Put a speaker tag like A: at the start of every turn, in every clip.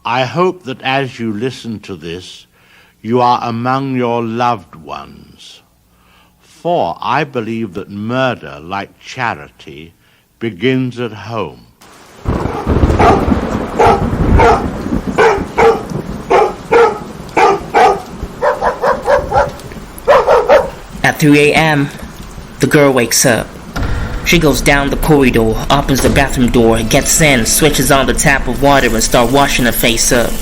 A: I hope that as you listen to this, you are among your loved ones. For I believe that murder, like charity, begins at home.
B: At 3 a.m., the girl wakes up. She goes down the corridor, opens the bathroom door, gets in, switches on the tap of water and starts washing her face up.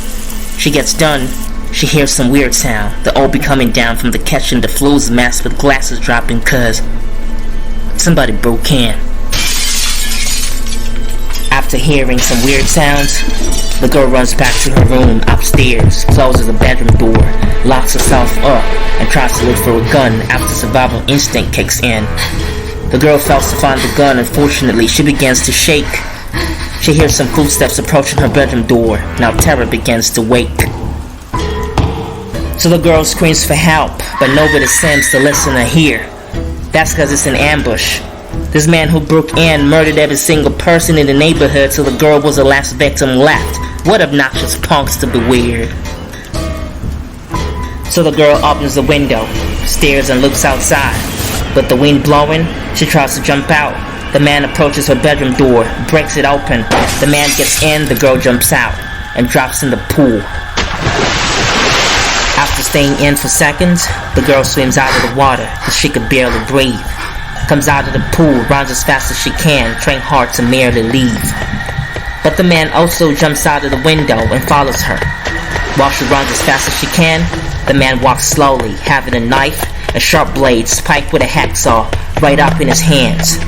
B: She gets done, she hears some weird sound. The OB coming down from the kitchen, the floor's mess with glasses dropping cause somebody broke in. After hearing some weird sounds, the girl runs back to her room upstairs, closes the bedroom door, locks herself up, and tries to look for a gun after survival instinct kicks in. The girl fails to find the gun. Unfortunately, she begins to shake. She hears some footsteps approaching her bedroom door. Now terror begins to wake. So the girl screams for help, but nobody seems to listen or hear. That's because it's an ambush. This man who broke in murdered every single person in the neighborhood, so the girl was the last victim left. What obnoxious punks to be weird. So the girl opens the window, stares and looks outside. With the wind blowing, she tries to jump out. The man approaches her bedroom door, breaks it open. The man gets in, the girl jumps out, and drops in the pool. After staying in for seconds, the girl swims out of the water, cause she could barely breathe. Comes out of the pool, runs as fast as she can, trying hard to merely leave. But the man also jumps out of the window and follows her. While she runs as fast as she can, the man walks slowly, having a knife, a sharp blade spiked with a hacksaw right up in his hands.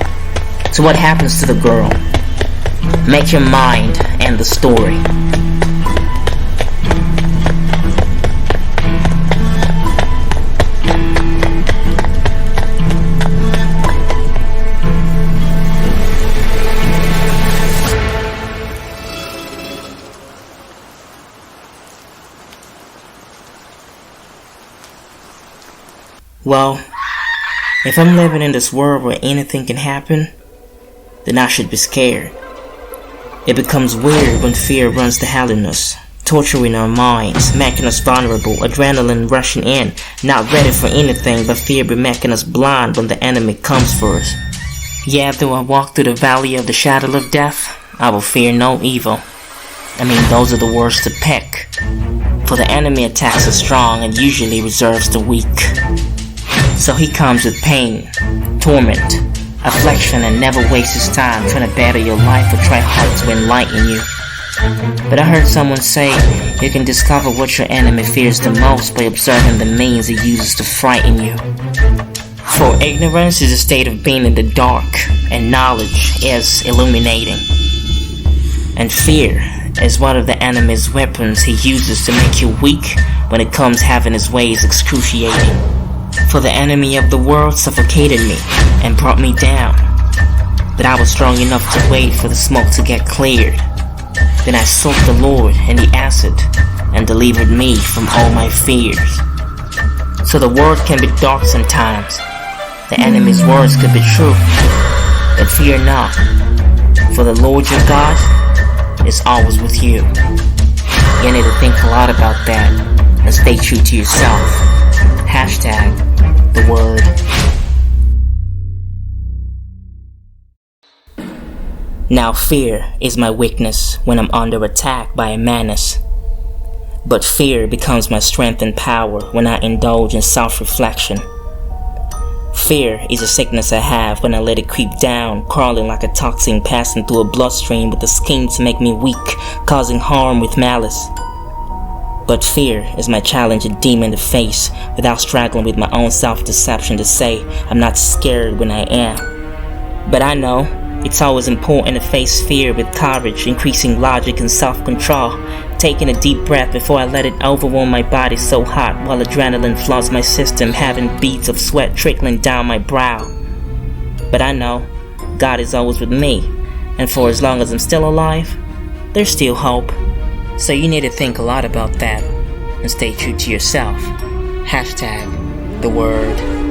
B: So what happens to the girl? Make your mind and the story. Well, if I'm living in this world where anything can happen, then I should be scared. It becomes weird when fear runs the hell in us, torturing our minds, making us vulnerable, adrenaline rushing in, not ready for anything but fear be making us blind when the enemy comes for us. Yeah, though I walk through the valley of the shadow of death, I will fear no evil. I mean, those are the words to pick. For the enemy attacks the strong and usually reserves the weak. So he comes with pain, torment, affliction, and never wastes his time trying to better your life or try hard to enlighten you. But I heard someone say you can discover what your enemy fears the most by observing the means he uses to frighten you. For ignorance is a state of being in the dark, and knowledge is illuminating. And fear is one of the enemy's weapons he uses to make you weak when it comes having his ways excruciating. For the enemy of the world suffocated me and brought me down, but I was strong enough to wait for the smoke to get cleared. Then I sought the Lord, and He answered and delivered me from all my fears. So the world can be dark sometimes. The enemy's words could be true, but fear not, for the Lord your God is always with you. You need to think a lot about that and stay true to yourself. Hashtag the word. Now fear is my weakness when I'm under attack by a menace. But fear becomes my strength and power when I indulge in self-reflection. Fear is a sickness I have when I let it creep down, crawling like a toxin passing through a bloodstream with a scheme to make me weak, causing harm with malice. But fear is my challenge and demon to face without struggling with my own self-deception to say I'm not scared when I am. But I know it's always important to face fear with courage, increasing logic and self-control, taking a deep breath before I let it overwhelm my body so hot while adrenaline floods my system, having beads of sweat trickling down my brow. But I know God is always with me, and for as long as I'm still alive, there's still hope. So you need to think a lot about that and stay true to yourself. Hashtag the word.